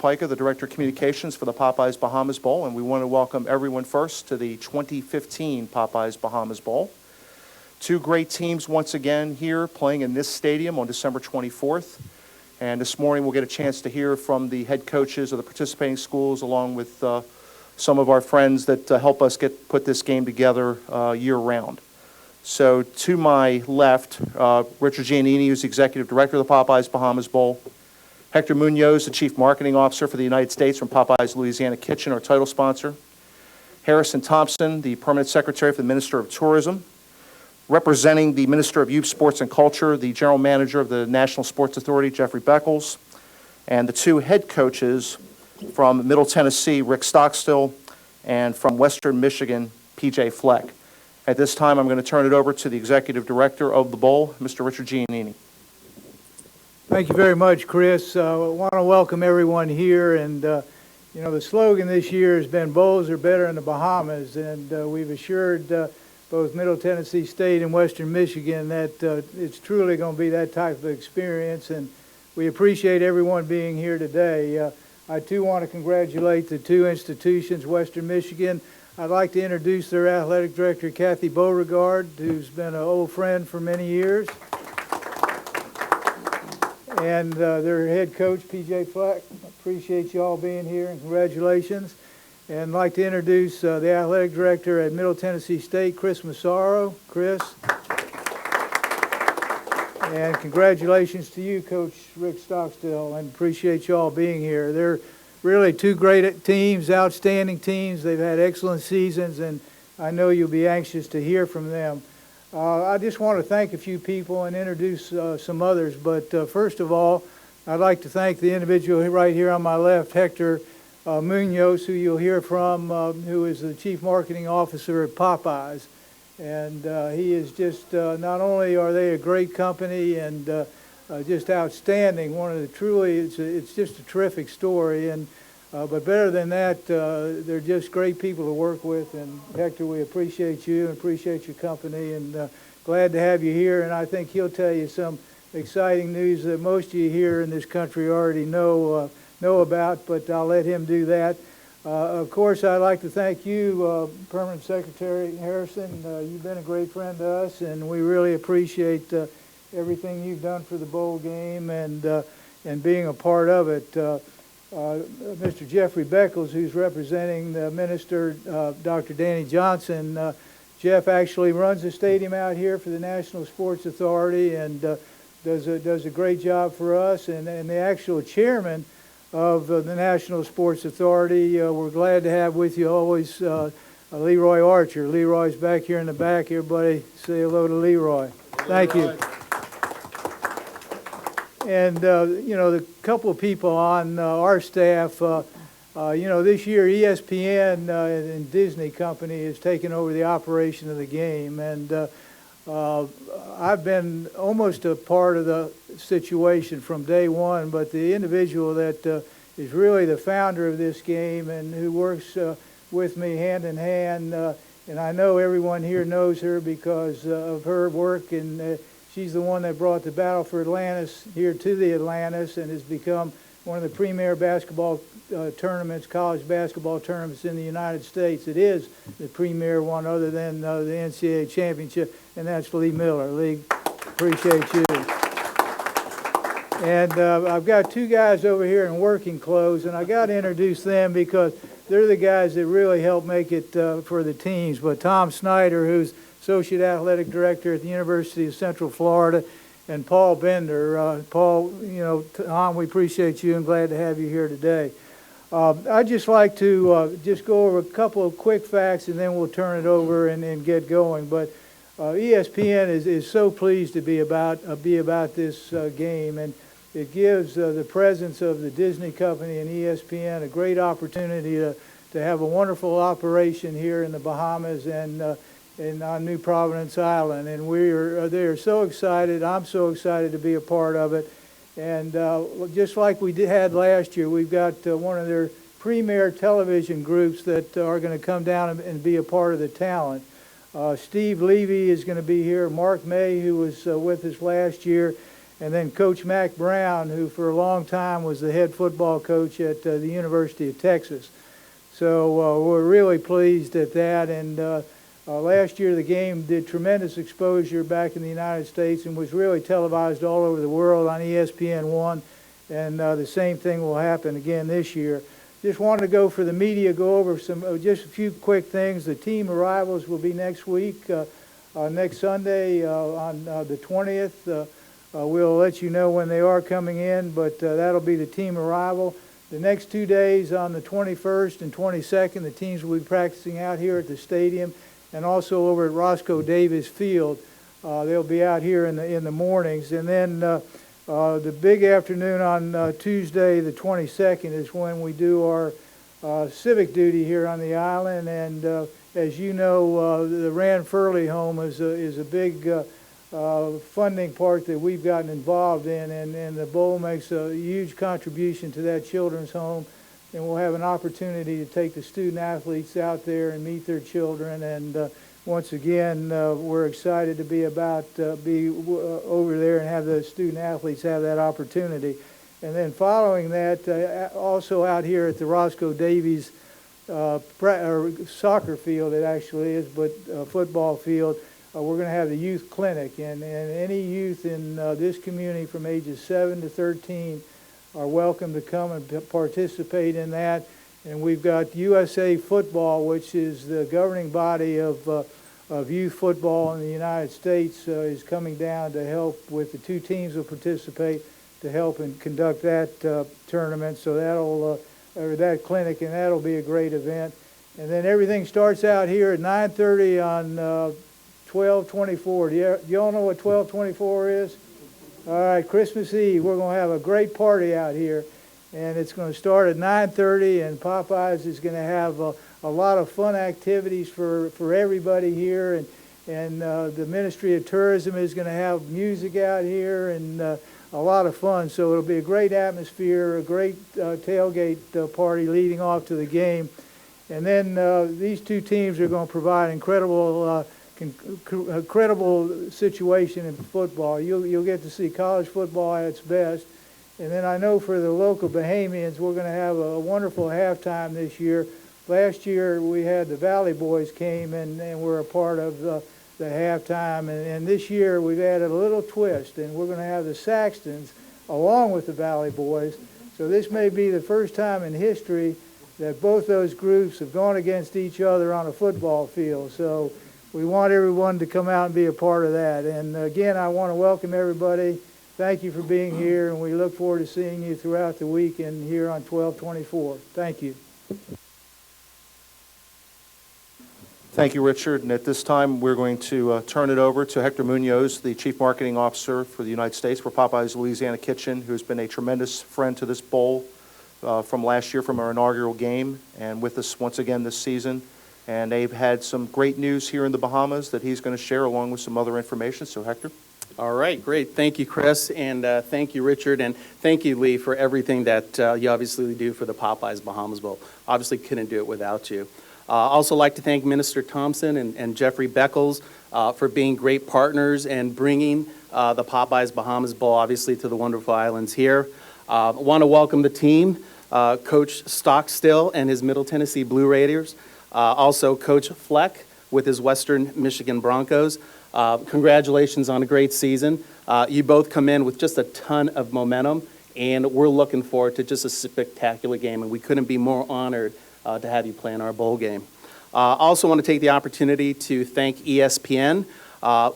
Pica, the Director of Communications for the Popeyes Bahamas Bowl, and we want to welcome everyone first to the 2015 Popeyes Bahamas Bowl. Two great teams once again here playing in this stadium on December 24th. And this morning we'll get a chance to hear from the head coaches of the participating schools along with some of our friends that help us put this game together year-round. So to my left, Richard Giannini, who's the Executive Director of the Popeyes Bahamas Bowl. Hector Munoz, the Chief Marketing Officer for the United States from Popeyes Louisiana Kitchen, our title sponsor. Harrison Thompson, the Permanent Secretary for the Minister of Tourism. Representing the Minister of Youth, Sports, and Culture, the General Manager of the National Sports Authority, Jeffrey Beckles, and the two head coaches from Middle Tennessee, Rick Stockstill, and from Western Michigan, PJ Fleck. At this time, I'm going to turn it over to the Executive Director of the Bowl, Mr. Richard Giannini. Thank you very much, Chris. I want to welcome everyone here, and you know, the slogan this year has been "Bowls are better in the Bahamas," and we've assured both Middle Tennessee State and Western Michigan that it's truly going to be that type of experience, and we appreciate everyone being here today. I too want to congratulate the two institutions, Western Michigan. I'd like to introduce their athletic director, Kathy Beauregard, who's been an old friend for many years, and their head coach, PJ Fleck. Appreciate you all being here, and congratulations. And I'd like to introduce the athletic director at Middle Tennessee State, Chris Massaro. Chris. And congratulations to you, Coach Rick Stockstill, and appreciate you all being here. They're really two great teams, outstanding teams. They've had excellent seasons, and I know you'll be anxious to hear from them. I just want to thank a few people and introduce some others, but first of all, I'd like to thank the individual right here on my left, Hector Munoz, who you'll hear from, who is the Chief Marketing Officer at Popeyes. And he is just, not only are they a great company and just outstanding, it's just a terrific story. And but better than that, they're just great people to work with. And Hector, we appreciate you and appreciate your company, and glad to have you here. And I think he'll tell you some exciting news that most of you here in this country already know about, but I'll let him do that. Of course, I'd like to thank you, Permanent Secretary Harrison. You've been a great friend to us, and we really appreciate everything you've done for the bowl game and being a part of it. Mr. Jeffrey Beckles, who's representing the Minister, Dr. Danny Johnson. Jeff actually runs the stadium out here for the National Sports Authority and does a great job for us. And the actual chairman of the National Sports Authority, we're glad to have with you always Leroy Archer. Leroy's back here in the back. Everybody say hello to Leroy. Thank you. And, you know, the couple of people on our staff, you know, this year ESPN and Disney Company has taken over the operation of the game. And I've been almost a part of the situation from day one, but the individual that is really the founder of this game and who works with me hand in hand, and I know everyone here knows her because of her work, and she's the one that brought the Battle for Atlantis here to the Atlantis and has become one of the premier basketball tournaments, college basketball tournaments in the United States. It is the premier one other than the NCAA championship, and that's Lee Miller. Lee, appreciate you. And I've got two guys over here in working clothes, and I got to introduce them because they're the guys that really help make it for the teams. But Tom Snyder, who's Associate Athletic Director at the University of Central Florida, and Paul Bender. Paul, you know, Tom, we appreciate you and glad to have you here today. I'd just like to just go over a couple of quick facts, and then we'll turn it over and get going. But ESPN is so pleased to be about this game, and it gives the presence of the Disney Company and ESPN a great opportunity to have a wonderful operation here in the Bahamas and on New Providence Island. And they are so excited. I'm so excited to be a part of it. And just like we had last year, we've got one of their premier television groups that are going to come down and be a part of the talent. Steve Levy is going to be here. Mark May, who was with us last year. and then Coach Mack Brown, who for a long time was the head football coach at the University of Texas. So we're really pleased at that. And last year the game did tremendous exposure back in the United States and was really televised all over the world on ESPN1. And the same thing will happen again this year. Just wanted to go for the media, go over just a few quick things. The team arrivals will be next week, next Sunday on the 20th. We'll let you know when they are coming in, but that'll be the team arrival. The next 2 days, on the 21st and 22nd, the teams will be practicing out here at the stadium and also over at Roscoe Davis Field. They'll be out here in the mornings. And then the big afternoon on Tuesday, the 22nd, is when we do our civic duty here on the island. And as you know, the Rand Furley home is a big funding part that we've gotten involved in, and the bowl makes a huge contribution to that children's home, and we'll have an opportunity to take the student athletes out there and meet their children. And once again, we're excited to be over there and have the student athletes have that opportunity. And then following that, also out here at the Roscoe Davies soccer field, it actually is, but football field, we're going to have the youth clinic, and any youth in this community from ages 7 to 13 are welcome to come and participate in that. And we've got USA Football, which is the governing body of youth football in the United States, is coming down to help with the 2 teams will participate to help and conduct that tournament. So or that clinic, and that'll be a great event. And then everything starts out here at 9:30 on 12/24. Do y'all know what 12/24 is? All right, Christmas Eve. We're going to have a great party out here, and it's going to start at 9:30, and Popeyes is going to have a lot of fun activities for everybody here, and the Ministry of Tourism is going to have music out here and a lot of fun. So it'll be a great atmosphere, a great tailgate party leading off to the game. And then these 2 teams are going to provide incredible situation in football. You'll get to see college football at its best. And then I know for the local Bahamians, we're going to have a wonderful halftime this year. Last year we had the Valley Boys came and were a part of the halftime. And this year we've added a little twist, and we're going to have the Saxtons along with the Valley Boys. So this may be the first time in history that both those groups have gone against each other on a football field. So we want everyone to come out and be a part of that. And again, I want to welcome everybody. Thank you for being here, and we look forward to seeing you throughout the week and here on 12/24. Thank you. Thank you, Richard. And at this time, we're going to turn it over to Hector Munoz, the Chief Marketing Officer for the United States for Popeyes Louisiana Kitchen, who's been a tremendous friend to this bowl from last year, from our inaugural game, and with us once again this season. And they've had some great news here in the Bahamas that he's going to share along with some other information. So, Hector. All right, great. Thank you, Chris, and thank you, Richard, and thank you, Lee, for everything that you obviously do for the Popeyes Bahamas Bowl. Obviously couldn't do it without you. Also like to thank Minister Thompson and Jeffrey Beckles for being great partners and bringing the Popeyes Bahamas Bowl, obviously, to the wonderful islands here. I want to welcome the team, Coach Stockstill and his Middle Tennessee Blue Raiders. Also, Coach Fleck with his Western Michigan Broncos. Congratulations on a great season. You both come in with just a ton of momentum, and we're looking forward to just a spectacular game, and we couldn't be more honored to have you play in our bowl game. Also want to take the opportunity to thank ESPN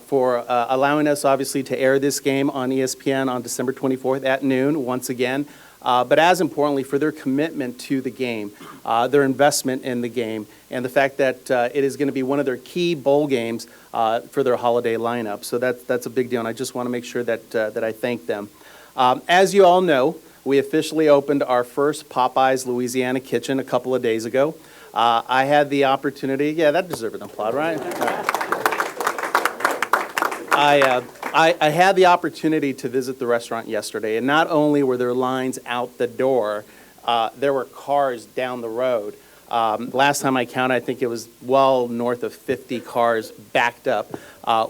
for allowing us, obviously, to air this game on ESPN on December 24th at noon, once again. But as importantly, for their commitment to the game, their investment in the game, and the fact that it is going to be one of their key bowl games for their holiday lineup. So that's a big deal, and I just want to make sure that I thank them. As you all know, we officially opened our first Popeyes Louisiana Kitchen a couple of days ago. I had the opportunity, yeah, that deserves an applaud, right? I had the opportunity to visit the restaurant yesterday, and not only were there lines out the door, there were cars down the road. Last time I counted, I think it was well north of 50 cars backed up,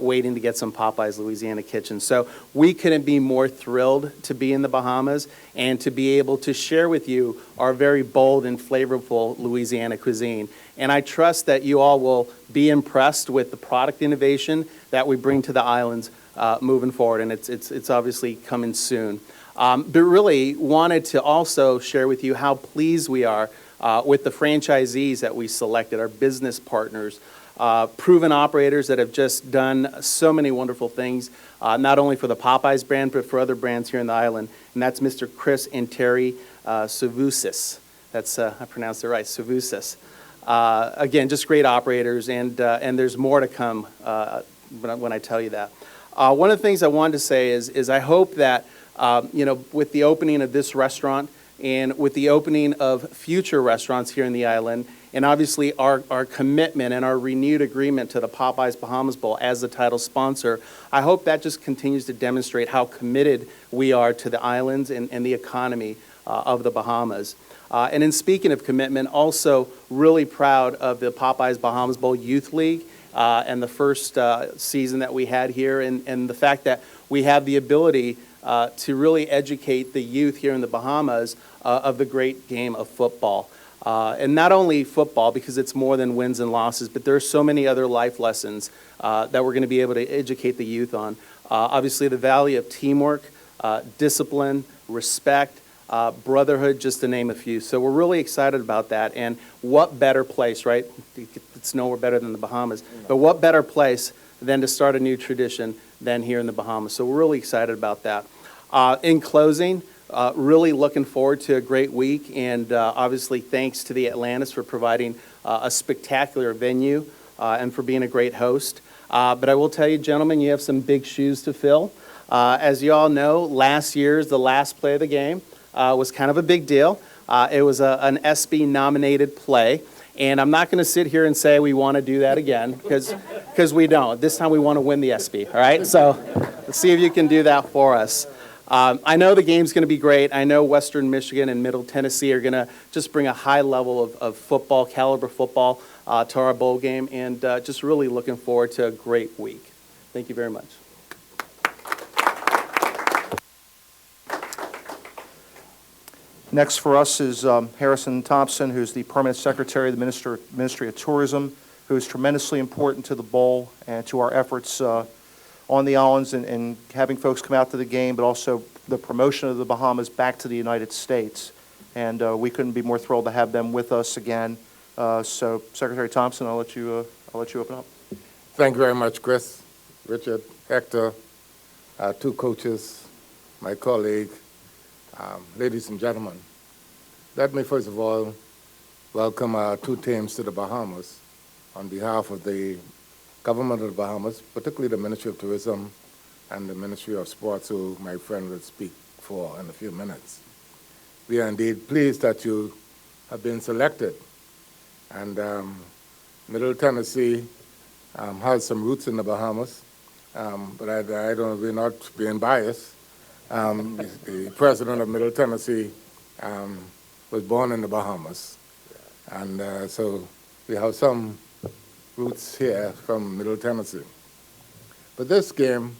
waiting to get some Popeyes Louisiana Kitchen. So we couldn't be more thrilled to be in the Bahamas and to be able to share with you our very bold and flavorful Louisiana cuisine. And I trust that you all will be impressed with the product innovation that we bring to the islands moving forward, and it's obviously coming soon. But really wanted to also share with you how pleased we are with the franchisees that we selected, our business partners, proven operators that have just done so many wonderful things, not only for the Popeyes brand, but for other brands here in the island. And that's Mr. Chris and Terry Savusis. That's, I pronounced it right, Savusis. Again, just great operators, and there's more to come when I tell you that. One of the things I wanted to say is I hope that, with the opening of this restaurant and with the opening of future restaurants here in the island, and obviously our commitment and our renewed agreement to the Popeyes Bahamas Bowl as the title sponsor, I hope that just continues to demonstrate how committed we are to the islands and the economy of the Bahamas. And in speaking of commitment, also really proud of the Popeyes Bahamas Bowl Youth League and the first season that we had here, and the fact that we have the ability to really educate the youth here in the Bahamas of the great game of football. And not only football, because it's more than wins and losses, but there are so many other life lessons that we're going to be able to educate the youth on. Obviously, the value of teamwork, discipline, respect, brotherhood, just to name a few. So we're really excited about that. And what better place, right? It's nowhere better than the Bahamas. But what better place than to start a new tradition than here in the Bahamas? So we're really excited about that. In closing, really looking forward to a great week. And obviously, thanks to the Atlantis for providing a spectacular venue and for being a great host. But I will tell you, gentlemen, you have some big shoes to fill. As you all know, the last play of the game was kind of a big deal. It was an SB-nominated play, and I'm not going to sit here and say we want to do that again, because we don't. This time we want to win the SB, all right? So let's see if you can do that for us. I know the game's going to be great. I know Western Michigan and Middle Tennessee are going to just bring a high level of football, caliber football, to our bowl game, and just really looking forward to a great week. Thank you very much. Next for us is Harrison Thompson, who's the Permanent Secretary of the Ministry of Tourism, who is tremendously important to the bowl and to our efforts on the islands and having folks come out to the game, but also the promotion of the Bahamas back to the United States. And we couldn't be more thrilled to have them with us again. So, Secretary Thompson, I'll let you open up. Thank you very much, Chris, Richard, Hector, our two coaches, my colleague, ladies and gentlemen. Let me first of all welcome our two teams to the Bahamas on behalf of the government of the Bahamas, particularly the Ministry of Tourism and the Ministry of Sports, who my friend will speak for in a few minutes. We are indeed pleased that you have been selected. And Middle Tennessee has some roots in the Bahamas, but I don't, we're not being biased. The president of Middle Tennessee was born in the Bahamas. And so we have some roots here from Middle Tennessee. But this game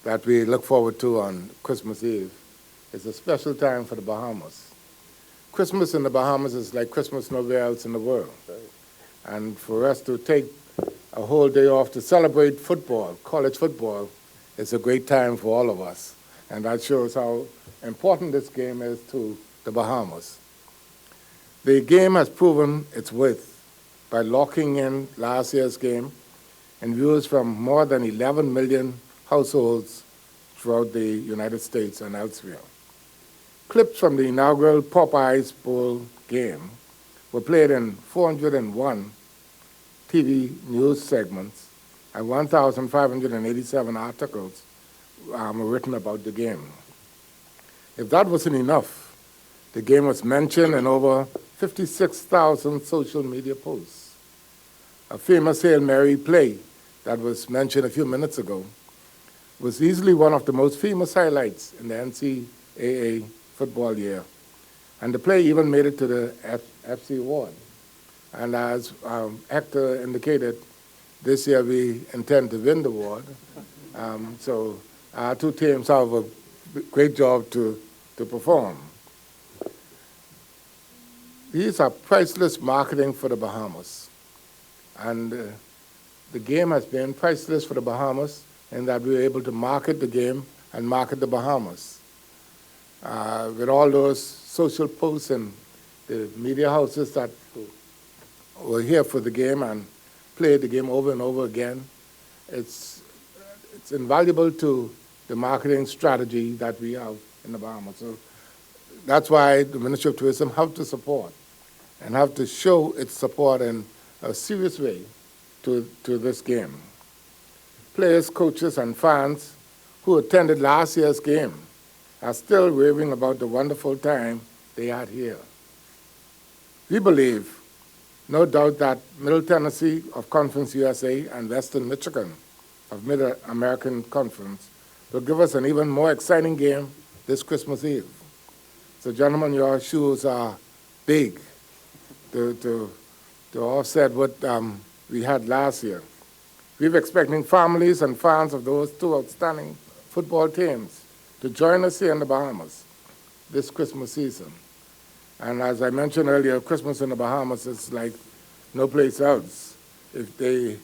that we look forward to on Christmas Eve is a special time for the Bahamas. Christmas in the Bahamas is like Christmas nowhere else in the world. And for us to take a whole day off to celebrate football, college football, is a great time for all of us. And that shows how important this game is to the Bahamas. The game has proven its worth by locking in last year's game and viewers from more than 11 million households throughout the United States and elsewhere. Clips from the inaugural Popeyes Bowl game were played in 401 TV news segments, and 1,587 articles were written about the game. If that wasn't enough, the game was mentioned in over 56,000 social media posts. A famous Hail Mary play that was mentioned a few minutes ago was easily one of the most famous highlights in the NCAA football year. And the play even made it to the FC Award And as Hector indicated, this year we intend to win the award. So our two teams have a great job to perform. These are priceless marketing for the Bahamas. And the game has been priceless for the Bahamas in that we were able to market the game and market the Bahamas. With all those social posts and the media houses that were here for the game and played the game over and over again, it's invaluable to the marketing strategy that we have in the Bahamas. So that's why the Ministry of Tourism have to support and have to show its support in a serious way to this game. Players, coaches, and fans who attended last year's game are still raving about the wonderful time they had here. We believe, no doubt, that Middle Tennessee of Conference USA and Western Michigan of Mid-American Conference will give us an even more exciting game this Christmas Eve. So, gentlemen, your shoes are big to offset what we had last year. We're expecting families and fans of those two outstanding football teams to join us here in the Bahamas this Christmas season. And as I mentioned earlier, Christmas in the Bahamas is like no place else. If they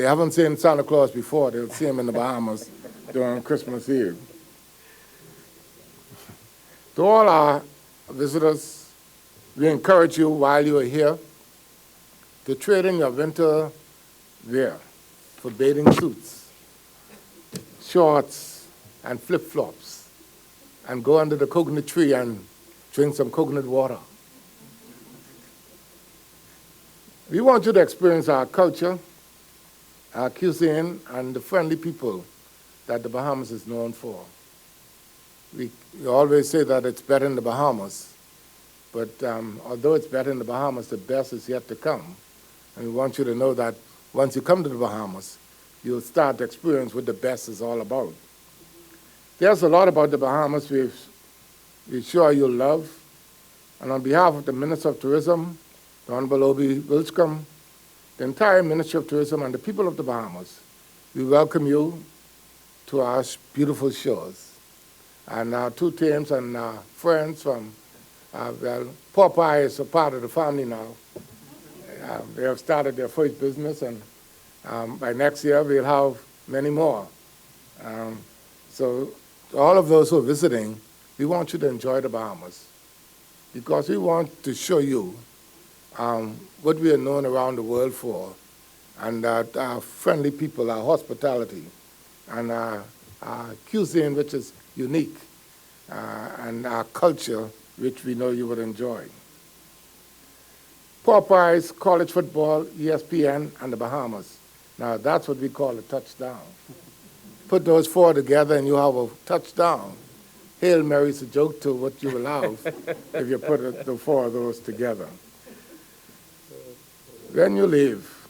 haven't seen Santa Claus before, they'll see him in the Bahamas during Christmas Eve. To all our visitors, we encourage you while you are here to trade in your winter wear for bathing suits, shorts, and flip-flops, and go under the coconut tree and drink some coconut water. We want you to experience our culture, our cuisine, and the friendly people that the Bahamas is known for. We always say that it's better in the Bahamas, but although it's better in the Bahamas, the best is yet to come. And we want you to know that once you come to the Bahamas, you'll start to experience what the best is all about. There's a lot about the Bahamas we're sure you'll love. And on behalf of the Minister of Tourism, the Honorable Obi Wilchcombe, the entire Ministry of Tourism, and the people of the Bahamas, we welcome you to our beautiful shores. And our two teams and our friends from, Popeye is a part of the family now. They have started their first business, and by next year we'll have many more. So to all of those who are visiting, we want you to enjoy the Bahamas because we want to show you what we are known around the world for, and that our friendly people, our hospitality, and our cuisine, which is unique, and our culture, which we know you would enjoy. Popeyes, college football, ESPN, and the Bahamas. Now, that's what we call a touchdown. Put those four together and you have a touchdown. Hail Mary's a joke to what you will have if you put the four of those together. When you leave,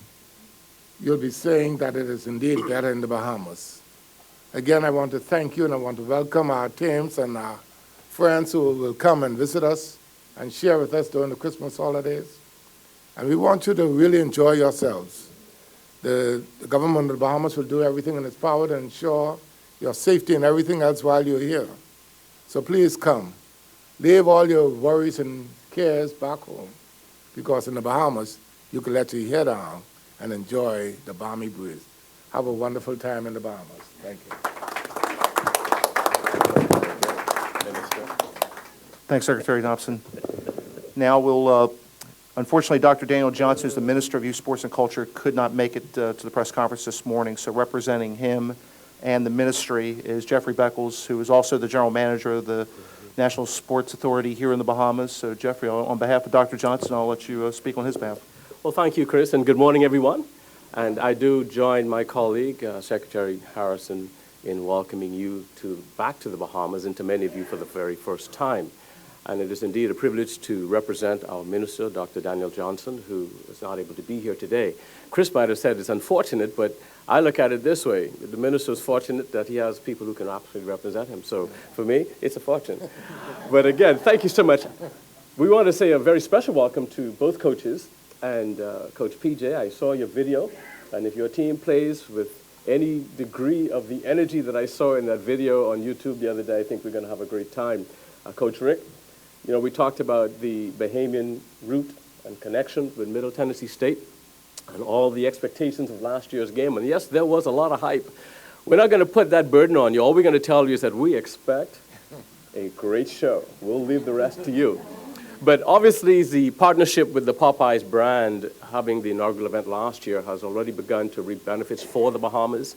you'll be saying that it is indeed better in the Bahamas. Again, I want to thank you, and I want to welcome our teams and our friends who will come and visit us and share with us during the Christmas holidays. And we want you to really enjoy yourselves. The government of the Bahamas will do everything in its power to ensure your safety and everything else while you're here. So please come. Leave all your worries and cares back home, because in the Bahamas, you can let your head down and enjoy the balmy breeze. Have a wonderful time in the Bahamas. Thank you. Thanks, Secretary Thompson. Now we'll, unfortunately, Dr. Daniel Johnson, who's the Minister of Youth, Sports, and Culture, could not make it to the press conference this morning. So representing him and the ministry is Jeffrey Beckles, who is also the General Manager of the National Sports Authority here in the Bahamas. So Jeffrey, on behalf of Dr. Johnson, I'll let you speak on his behalf. Well, thank you, Chris, and good morning, everyone. And I do join my colleague, Secretary Harrison, in welcoming you back to the Bahamas, and to many of you for the very first time. And it is indeed a privilege to represent our minister, Dr. Daniel Johnson, who is not able to be here today. Chris might have said it's unfortunate, but I look at it this way. The minister is fortunate that he has people who can absolutely represent him. So for me, it's a fortune. But again, thank you so much. We want to say a very special welcome to both coaches And Coach PJ, I saw your video, and if your team plays with any degree of the energy that I saw in that video on YouTube the other day, I think we're going to have a great time. Coach Rick, you know, we talked about the Bahamian route and connection with Middle Tennessee State and all the expectations of last year's game. And yes, there was a lot of hype. We're not going to put that burden on you. All we're going to tell you is that we expect a great show. We'll leave the rest to you. But obviously, the partnership with the Popeyes brand, having the inaugural event last year, has already begun to reap benefits for the Bahamas.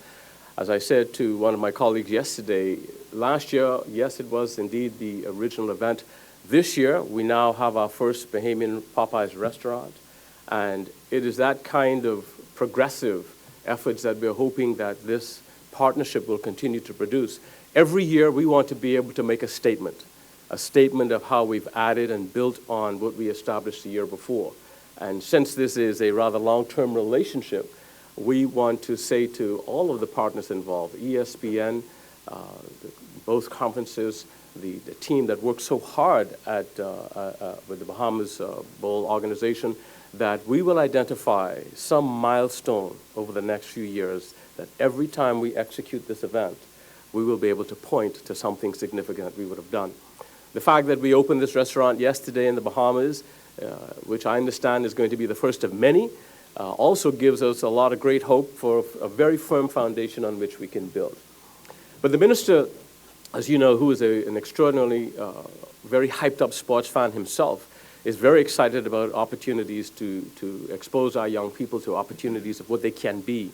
As I said to one of my colleagues yesterday, last year, yes, it was indeed the original event. This year, we now have our first Bahamian Popeyes restaurant, and it is that kind of progressive efforts that we're hoping that this partnership will continue to produce. Every year, we want to be able to make a statement of how we've added and built on what we established the year before. And since this is a rather long-term relationship, we want to say to all of the partners involved, ESPN, both conferences, the team that worked so hard with the Bahamas Bowl organization, that we will identify some milestone over the next few years that every time we execute this event, we will be able to point to something significant that we would have done. The fact that we opened this restaurant yesterday in the Bahamas, which I understand is going to be the first of many, also gives us a lot of great hope for a very firm foundation on which we can build. But the minister, as you know, who is an extraordinarily very hyped up sports fan himself, is very excited about opportunities to expose our young people to opportunities of what they can be.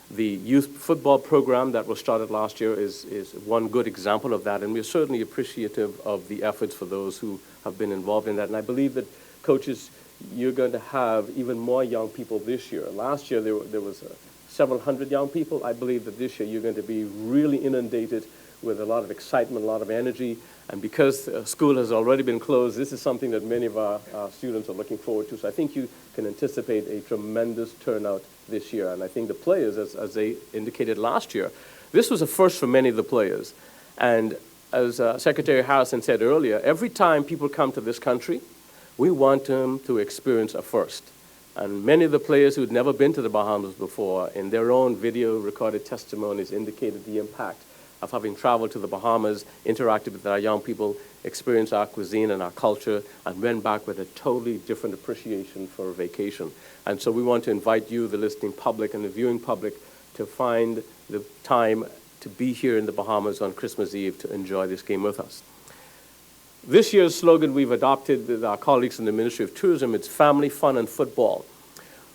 The youth football program that was started last year is one good example of that, and we're certainly appreciative of the efforts for those who have been involved in that. And I believe that, coaches, you're going to have even more young people this year. Last year there was several hundred young people. I believe that this year you're going to be really inundated with a lot of excitement, a lot of energy. And because school has already been closed, this is something that many of our students are looking forward to. So I think you can anticipate a tremendous turnout this year. And I think the players, as they indicated last year, this was a first for many of the players. And as Secretary Harrison said earlier, every time people come to this country, we want them to experience a first. And many of the players who had never been to the Bahamas before, in their own video recorded testimonies, indicated the impact of having traveled to the Bahamas, interacted with our young people, experienced our cuisine and our culture, and went back with a totally different appreciation for a vacation. And so we want to invite you, the listening public and the viewing public, to find the time to be here in the Bahamas on Christmas Eve to enjoy this game with us. This year's slogan we've adopted with our colleagues in the Ministry of Tourism, it's family, fun, and football.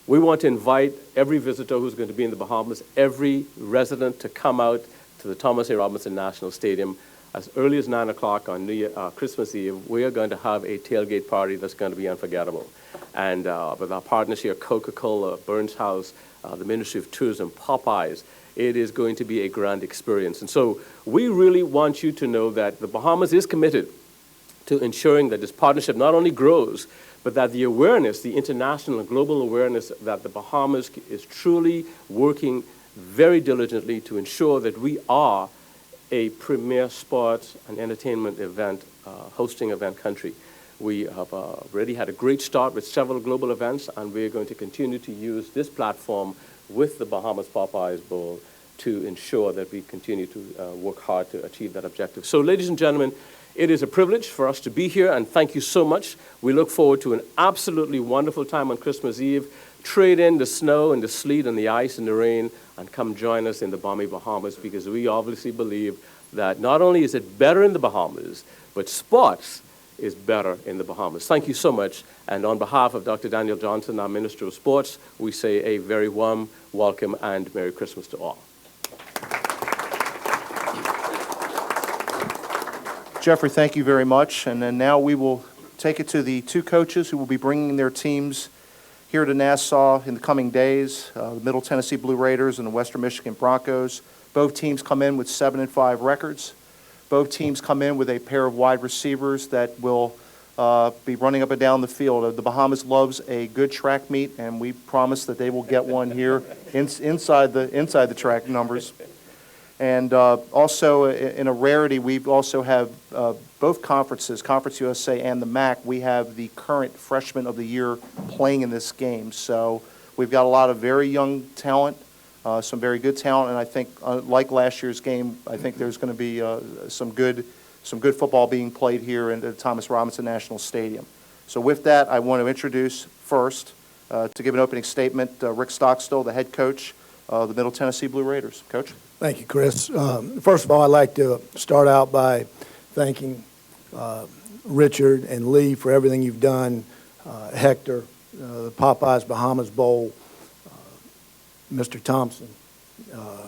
We want to invite every visitor who's going to be in the Bahamas, every resident, to come out to the Thomas A. Robinson National Stadium as early as 9 o'clock on Christmas Eve. We are going to have a tailgate party that's going to be unforgettable. And with our partners here, Coca-Cola, Burns House, the Ministry of Tourism, Popeyes, it is going to be a grand experience. And so we really want you to know that the Bahamas is committed to ensuring that this partnership not only grows, but that the awareness, the international and global awareness that the Bahamas is truly working very diligently to ensure that we are a premier sports and entertainment event, hosting event country. We have already had a great start with several global events, and we're going to continue to use this platform with the Bahamas Popeyes Bowl to ensure that we continue to work hard to achieve that objective. So, ladies and gentlemen, it is a privilege for us to be here, and thank you so much. We look forward to an absolutely wonderful time on Christmas Eve. Trade in the snow and the sleet and the ice and the rain and come join us in the balmy Bahamas, because we obviously believe that not only is it better in the Bahamas, but sports is better in the Bahamas. Thank you so much. And on behalf of Dr. Daniel Johnson, our Minister of Sports, we say a very warm welcome and Merry Christmas to all. Jeffrey, thank you very much. And then now we will take it to the two coaches who will be bringing their teams here to Nassau in the coming days, the Middle Tennessee Blue Raiders and the Western Michigan Broncos. Both teams come in with 7-5 records. Both teams come in with a pair of wide receivers that will be running up and down the field. The Bahamas loves a good track meet, and we promise that they will get one here inside the track numbers. And also, in a rarity, we also have both conferences, Conference USA and the MAC, we have the current freshman of the year playing in this game. So we've got a lot of very young talent, some very good talent, and I think, like last year's game, I think there's going to be some good football being played here in the Thomas Robinson National Stadium. So with that, I want to introduce first, to give an opening statement, Rick Stockstill, the head coach of the Middle Tennessee Blue Raiders. Coach? Thank you, Chris. First of all, I'd like to start out by thanking Richard and Lee for everything you've done, Hector, the Popeyes Bahamas Bowl, Mr. Thompson,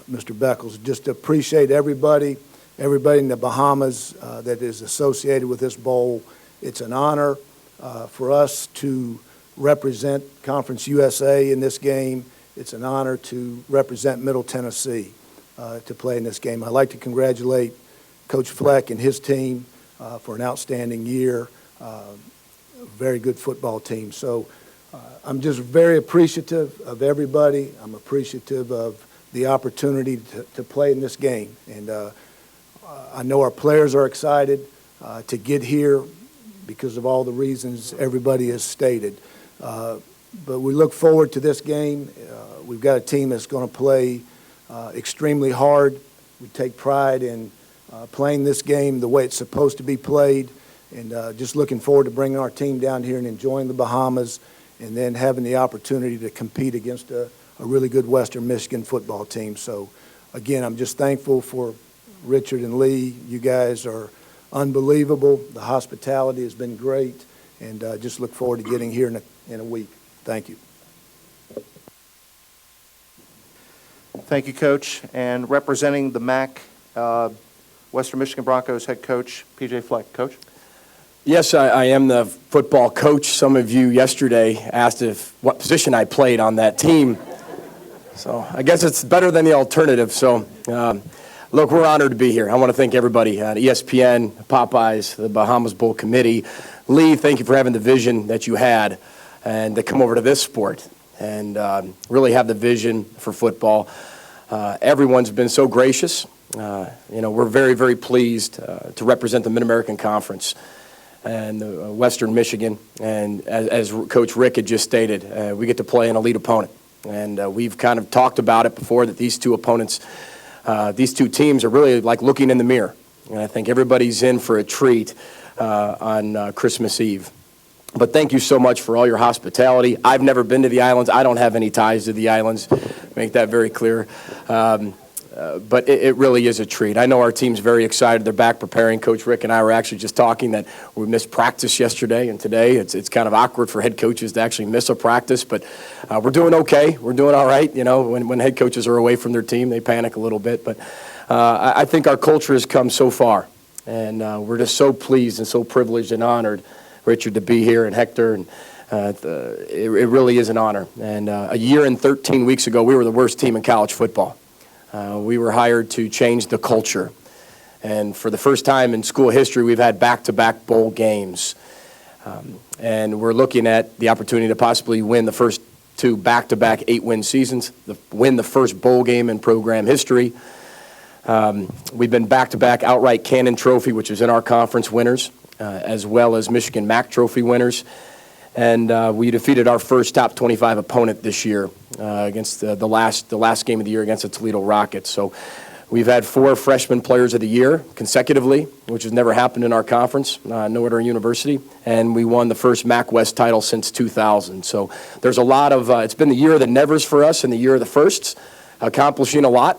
Mr. Beckles. Just appreciate everybody in the Bahamas that is associated with this bowl. It's an honor for us to represent Conference USA in this game. It's an honor to represent Middle Tennessee to play in this game. I'd like to congratulate Coach Fleck and his team for an outstanding year, a very good football team. So I'm just very appreciative of everybody. I'm appreciative of the opportunity to play in this game. And I know our players are excited to get here because of all the reasons everybody has stated. But we look forward to this game. We've got a team that's going to play extremely hard. We take pride in playing this game the way it's supposed to be played, and just looking forward to bringing our team down here and enjoying the Bahamas, and then having the opportunity to compete against a really good Western Michigan football team. So, again, I'm just thankful for Richard and Lee. You guys are unbelievable. The hospitality has been great, and just look forward to getting here in a week. Thank you. Thank you, Coach. And representing the MAC, Western Michigan Broncos head coach, P.J. Fleck. Coach? Yes, I am the football coach. Some of you yesterday asked what position I played on that team. So I guess it's better than the alternative. So, look, we're honored to be here. I want to thank everybody at ESPN, Popeyes, the Bahamas Bowl Committee. Lee, thank you for having the vision that you had and to come over to this sport and really have the vision for football. Everyone's been so gracious. We're very, very pleased to represent the Mid-American Conference and Western Michigan. And as Coach Rick had just stated, we get to play an elite opponent. And we've kind of talked about it before that these two opponents, these two teams are really like looking in the mirror. And I think everybody's in for a treat on Christmas Eve. But thank you so much for all your hospitality. I've never been to the islands. I don't have any ties to the islands. Make that very clear. But it really is a treat. I know our team's very excited. They're back preparing. Coach Rick and I were actually just talking that we missed practice yesterday and today. It's kind of awkward for head coaches to actually miss a practice, but we're doing okay. We're doing all right. When head coaches are away from their team, they panic a little bit. But I think our culture has come so far, and we're just so pleased and so privileged and honored, Richard, to be here, and Hector, and it really is an honor. And a year and 13 weeks ago, we were the worst team in college football. We were hired to change the culture. And for the first time in school history, we've had back-to-back bowl games. And we're looking at the opportunity to possibly win the first two back-to-back 8-win seasons, win the first bowl game in program history. We've been back-to-back outright Cannon Trophy, which is in our conference, winners, as well as Michigan MAC Trophy winners. And we defeated our first top 25 opponent this year against the last game of the year against the Toledo Rockets. So we've had 4 freshman players of the year consecutively, which has never happened in our conference, nor at our university. And we won the first MAC West title since 2000. So there's a lot of, it's been the year of the nevers for us and the year of the firsts, accomplishing a lot.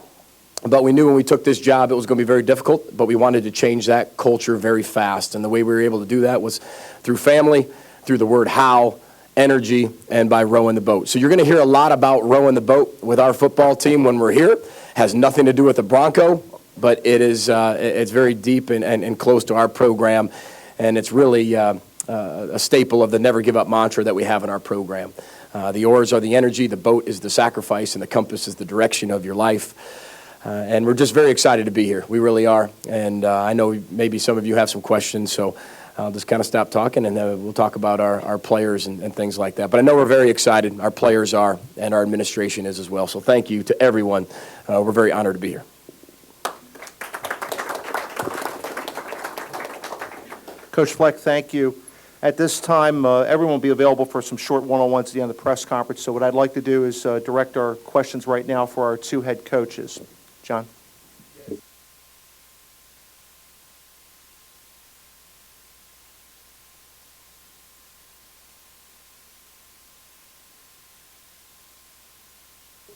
But we knew when we took this job it was going to be very difficult, but we wanted to change that culture very fast. And the way we were able to do that was through family, through the word how, energy, and by rowing the boat. So you're going to hear a lot about rowing the boat with our football team when we're here. Has nothing to do with the Bronco, but it is it's very deep and close to our program, and it's really a staple of the never give up mantra that we have in our program. The oars are the energy, the boat is the sacrifice, and the compass is the direction of your life. And we're just very excited to be here. We really are. And I know maybe some of you have some questions, so I'll just kind of stop talking, and we'll talk about our players and things like that. But I know we're very excited. Our players are, and our administration is as well. So thank you to everyone. We're very honored to be here. Coach Fleck, thank you. At this time, everyone will be available for some short one-on-ones at the end of the press conference. So what I'd like to do is direct our questions right now for our two head coaches. John?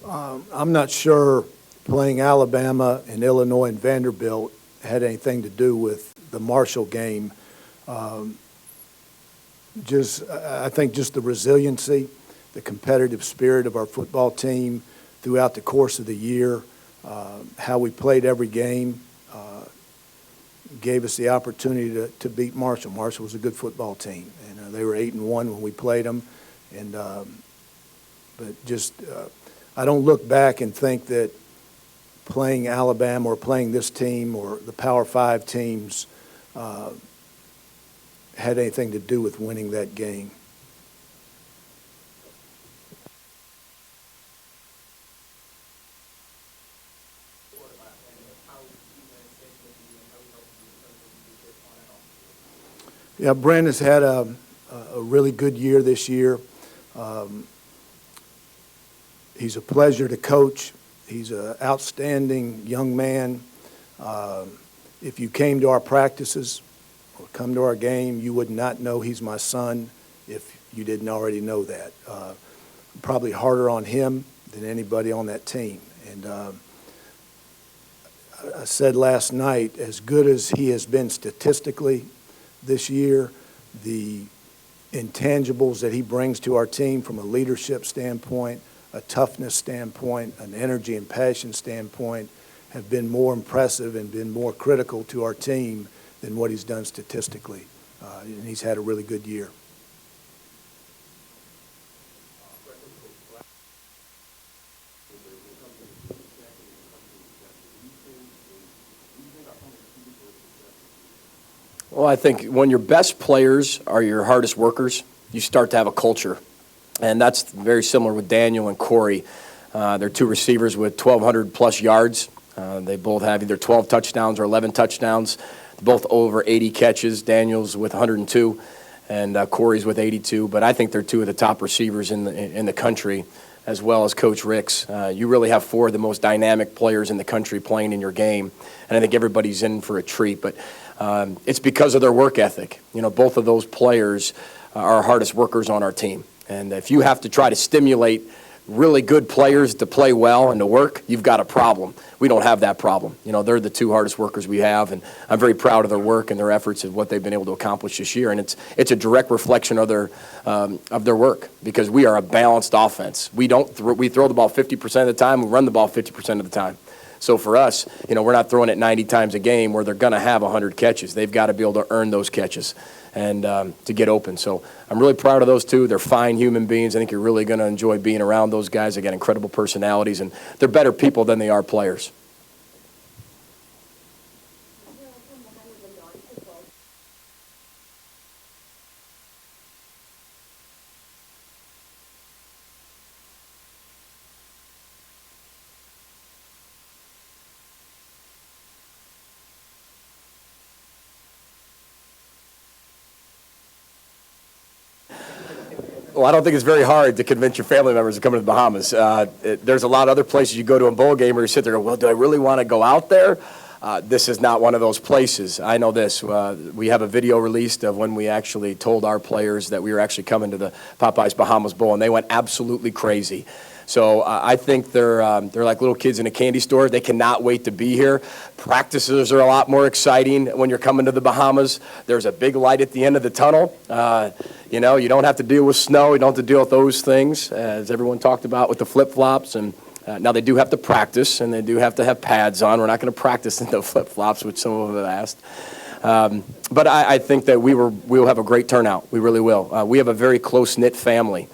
I'm not sure playing Alabama and Illinois and Vanderbilt had anything to do with the Marshall game. I think just the resiliency, the competitive spirit of our football team throughout the course of the year, how we played every game, gave us the opportunity to beat Marshall. Marshall was a good football team, and they were 8-1 when we played them. And but just I don't look back and think that playing Alabama or playing this team or the Power 5 teams had anything to do with winning that game. Yeah, Brandon's had a really good year this year. He's a pleasure to coach. He's an outstanding young man. If you came to our practices or come to our game, you would not know he's my son if you didn't already know that. Probably harder on him than anybody on that team. And I said last night, as good as he has been statistically this year, the intangibles that he brings to our team from a leadership standpoint, a toughness standpoint, an energy and passion standpoint, have been more impressive and been more critical to our team than what he's done statistically. And he's had a really good year. Well, I think when your best players are your hardest workers, you start to have a culture. And that's very similar with Daniel and Corey. They're two receivers with 1,200-plus yards. They both have either 12 touchdowns or 11 touchdowns, both over 80 catches. Daniel's with 102, and Corey's with 82. But I think they're two of the top receivers in the country, as well as Coach Ricks. You really have four of the most dynamic players in the country playing in your game, and I think everybody's in for a treat. But it's because of their work ethic. You know, both of those players are our hardest workers on our team. And if you have to try to stimulate really good players to play well and to work, you've got a problem. We don't have that problem. You know, they're the two hardest workers we have, and I'm very proud of their work and their efforts and what they've been able to accomplish this year. And it's a direct reflection of their work, because we are a balanced offense. We throw the ball 50% of the time. We run the ball 50% of the time. So for us, you know, we're not throwing it 90 times a game where they're going to have 100 catches. They've got to be able to earn those catches and to get open. So I'm really proud of those two. They're fine human beings. I think you're really going to enjoy being around those guys. They got incredible personalities, and they're better people than they are players. Well, I don't think it's very hard to convince your family members to come to the Bahamas. There's a lot of other places you go to a bowl game where you sit there and go, well, do I really want to go out there? This is not one of those places. I know this. We have a video released of when we actually told our players that we were actually coming to the Popeyes Bahamas Bowl, and they went absolutely crazy. So I think they're like little kids in a candy store. They cannot wait to be here. Practices are a lot more exciting when you're coming to the Bahamas. There's a big light at the end of the tunnel. You know, you don't have to deal with snow. You don't have to deal with those things, as everyone talked about with the flip-flops. And now they do have to practice, and they do have to have pads on. We're not going to practice in the flip-flops, which some of them have asked. But I think that we'll have a great turnout. We really will. We have a very close-knit family.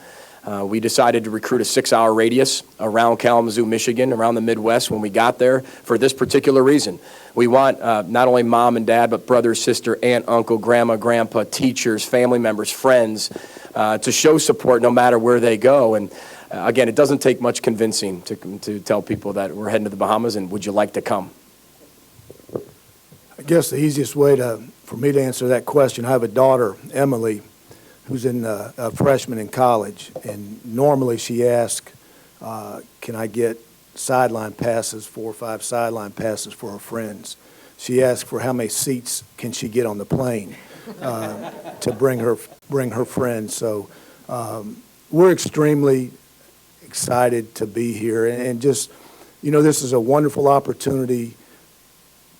We decided to recruit a 6-hour radius around Kalamazoo, Michigan, around the Midwest when we got there for this particular reason. We want not only mom and dad, but brother, sister, aunt, uncle, grandma, grandpa, teachers, family members, friends, to show support no matter where they go. And again, it doesn't take much convincing to tell people that we're heading to the Bahamas and would you like to come? guess the easiest way for me to answer that question, I have a daughter, Emily, who's a freshman in college, and normally she asks, can I get sideline passes, 4 or 5 sideline passes for her friends. She asked for how many seats can she get on the plane to bring her friends. So we're extremely excited to be here, and just, this is a wonderful opportunity.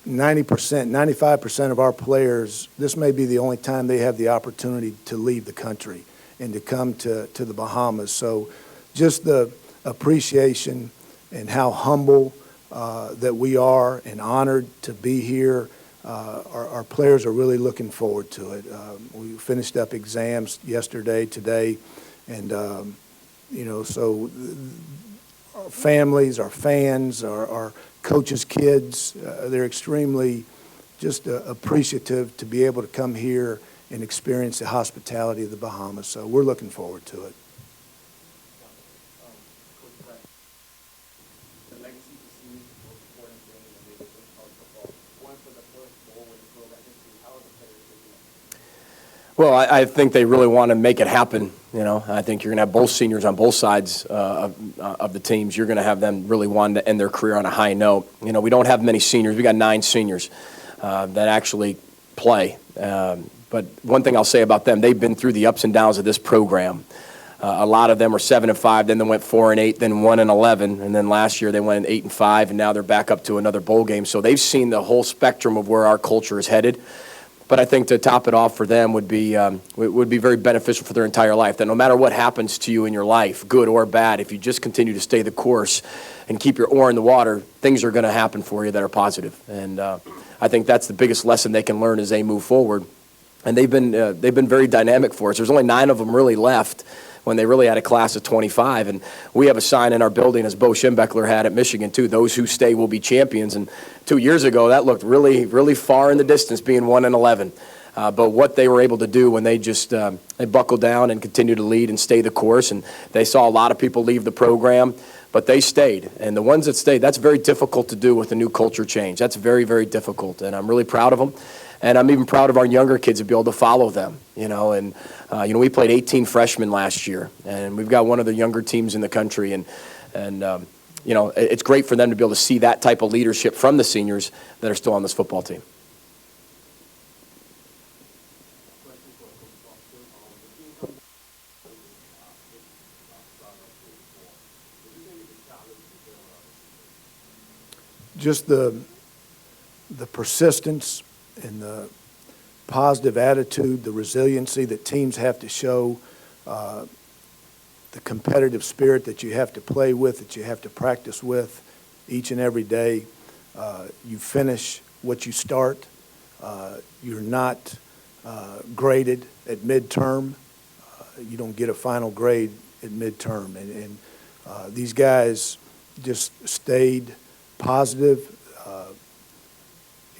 90%, 95% of our players, this may be the only time they have the opportunity to leave the country and to come to the Bahamas. So just the appreciation and how humble that we are and honored to be here. Our players are really looking forward to it. We finished up exams yesterday, today, and, so our families, our fans, our coaches' kids, they're extremely just appreciative to be able to come here and experience the hospitality of the Bahamas. So we're looking forward to it. Well, I think they really want to make it happen. I think you're going to have both seniors on both sides of the teams. You're going to have them really wanting to end their career on a high note. We don't have many seniors. We got 9 seniors that actually play. But one thing I'll say about them, they've been through the ups and downs of this program. A lot of them were 7-5, then they went 4-8, then 1-11, and then last year they went 8-5, and now they're back up to another bowl game. So they've seen the whole spectrum of where our culture is headed. But I think to top it off for them would be very beneficial for their entire life, that no matter what happens to you in your life, good or bad, if you just continue to stay the course and keep your oar in the water, things are going to happen for you that are positive. And I think that's the biggest lesson they can learn as they move forward. And they've been very dynamic for us. There's only 9 of them really left when they really had a class of 25. And we have a sign in our building, as Bo Schembechler had at Michigan, too, those who stay will be champions. And 2 years ago, that looked really, really far in the distance, being 1-11. But what they were able to do when they just they buckled down and continued to lead and stay the course, and they saw a lot of people leave the program, but they stayed. And the ones that stayed, that's very difficult to do with a new culture change. That's very, very difficult, and I'm really proud of them. And I'm even proud of our younger kids to be able to follow them, And, we played 18 freshmen last year, and we've got one of the younger teams in the country. And it's great for them to be able to see that type of leadership from the seniors that are still on this football team. Just the persistence and the positive attitude, the resiliency that teams have to show, the competitive spirit that you have to play with, that you have to practice with each and every day. You finish what you start. You're not graded at midterm. You don't get a final grade at midterm. And these guys just stayed positive.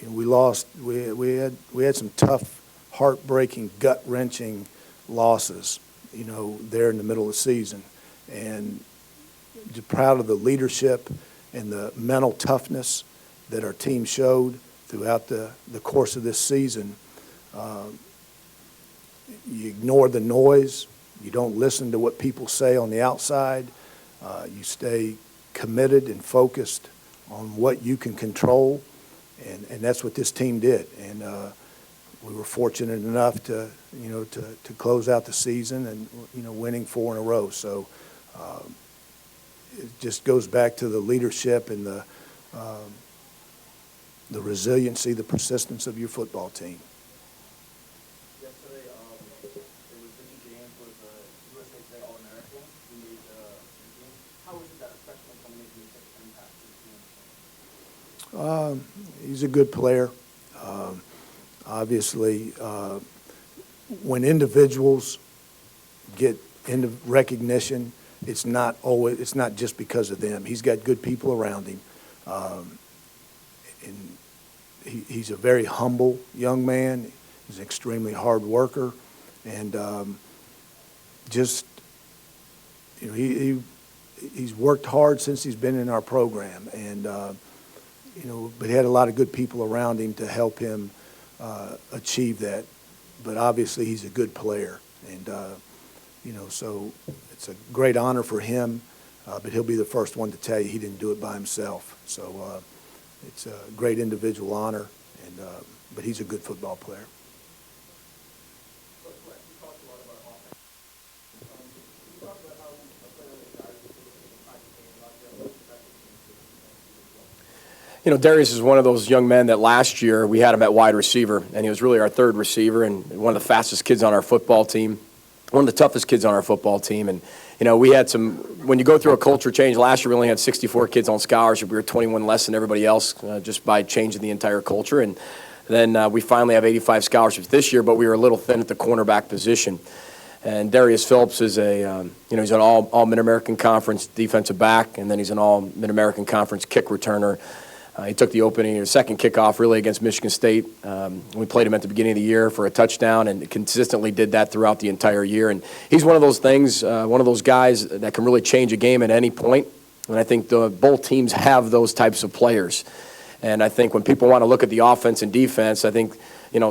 We had some tough, heartbreaking, gut-wrenching losses, there in the middle of the season. And just proud of the leadership and the mental toughness that our team showed throughout the course of this season. You ignore the noise. You don't listen to what people say on the outside. You stay committed and focused on what you can control. And that's what this team did. And we were fortunate enough to close out the season and, winning 4 in a row. So it just goes back to the leadership and the resiliency, the persistence of your football team. Yesterday, it was Richard James was USA Today All-American. He made the team. How is it that a freshman coming in can make such an impact to the team? He's a good player. Obviously, when individuals get into recognition, it's not just because of them. He's got good people around him. And he's a very humble young man. He's an extremely hard worker. And he's worked hard since he's been in our program. And but he had a lot of good people around him to help him achieve that. But obviously, he's a good player, and so it's a great honor for him. But he'll be the first one to tell you he didn't do it by himself. So it's a great individual honor, and but he's a good football player. Darius is one of those young men that last year we had him at wide receiver, and he was really our third receiver and one of the fastest kids on our football team, one of the toughest kids on our football team. And, we had when you go through a culture change, last year we only had 64 kids on scholarship. We were 21 less than everybody else just by changing the entire culture. And then we finally have 85 scholarships this year, but we were a little thin at the cornerback position. And Darius Phillips is he's an all Mid-American Conference defensive back, and then he's an all Mid-American Conference kick returner. He took the opening or second kickoff really against Michigan State. We played him at the beginning of the year for a touchdown and consistently did that throughout the entire year. And he's one of those things, one of those guys that can really change a game at any point. And I think both teams have those types of players. And I think when people want to look at the offense and defense, I think,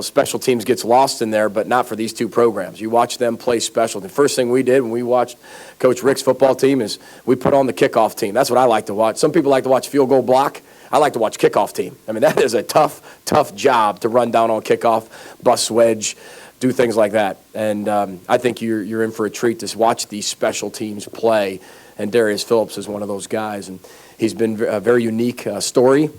special teams gets lost in there, but not for these two programs. You watch them play special. The first thing we did when we watched Coach Rick's football team is we put on the kickoff team. That's what I like to watch. Some people like to watch field goal block. I like to watch kickoff team. I mean, that is a tough job to run down on kickoff, bust wedge, do things like that. And I think you're in for a treat to watch these special teams play. And Darius Phillips is one of those guys. And he's been a very unique story.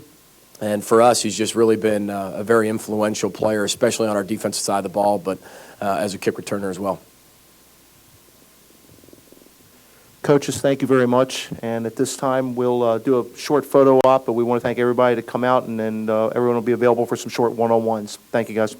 And for us, he's just really been a very influential player, especially on our defensive side of the ball, but as a kick returner as well. Coaches, thank you very much. And at this time, we'll do a short photo op, but we want to thank everybody to come out, and then everyone will be available for some short one-on-ones. Thank you, guys.